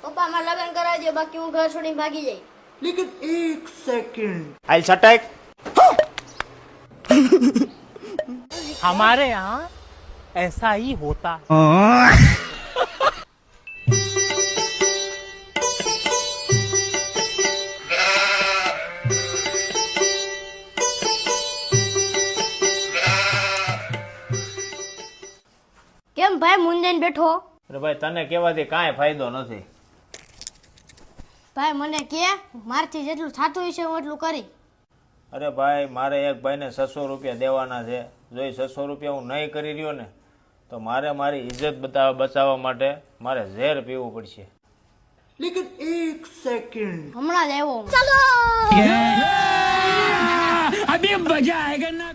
પપ્પા મારે લગ્ન કરાવી દો, બાકી હું ઘર છોડીને ભાગી જઈ. लेकिन एक सेकंड આઈ છટાક हमारे यहाँ ऐसा ही होता કેમ ભાઈ મુંજાઈને બેઠો? અરે ભાઈ તને કહેવાથી કાંઈ ફાયદો નથી. ભાઈ મને કે મારથી જેટલું થતું હશે હું એટલું કરી. અરે ભાઈ મારે એક ભાઈને 600 રૂપિયા દેવાના છે. જો એ 600 રૂપિયા હું નહીં કરી રહ્યો ને તો મારે મારી ઇજ્જત બચાવવા માટે મારે ઝેર પીવું પડશે. लेकिन एक सेकंड હમણાં જ આવ્યો હું. ચાલો अभी मजा आएगा ना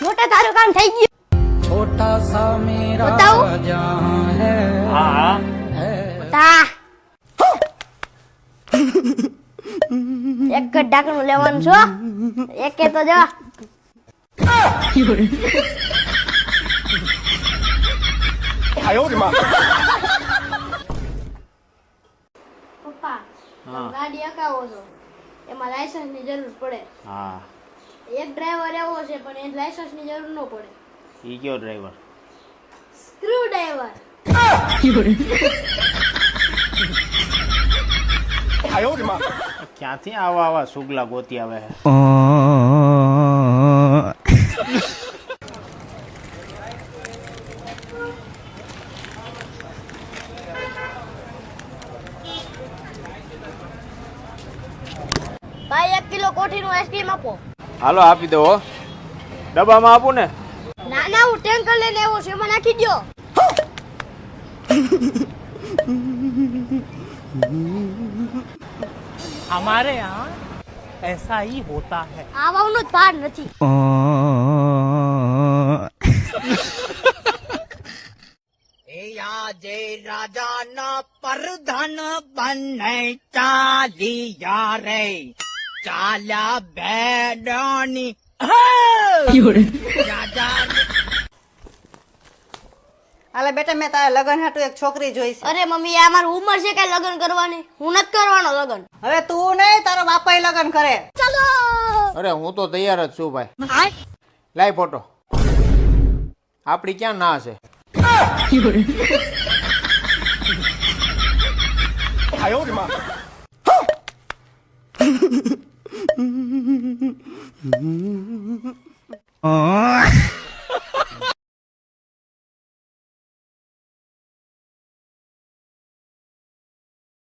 મોટા તારું કામ થઈ ગયું. छोटा सा मेरा बताओ। जहां है હા હા તા એક જ ઢાંકણું લેવાનું છો, એકે તો જો. પપ્પા તમે ગાડી હકાવો છો, એમાં લાયસન્સ ની જરૂર પડે. હા એક ડ્રાઈવર એવો છે પણ એ લાયસન્સ ની જરૂર ન પડે. ઈ કયો ડ્રાઈવર? Screw driver. ક્યાંથી આવા સુગલા ગોતી આવે છે? ભાઈ 1 કિલો કોઠીનું આઈસ્ક્રીમ આપો. હાલો આપી દો હો. ડબ્બામાં આપું ને? ના ના હું ટેન્કર લઈને આવ્યો છું, એમાં નાખી દો. हमारे यहाँ ऐसा ही होता है આવવાનું જ પાર નથી. આજે રાજાના પરધન બને ચાલિયા રે ચાલ્યા બેડાની રાજા હાલે બેટા મેં તારા લગન હાટુ એક છોકરી જોઈ છે. અરે મમ્મી આ મારી ઉંમર છે કે લગ્ન કરવાની? હું નથી કરવાનો લગ્ન. હવે તું નહીં તારો બાપાય લગન કરે. ચાલો અરે હું તો તૈયાર જ છું ભાઈ. લાય ફોટો. આપડી ક્યાં ના છે?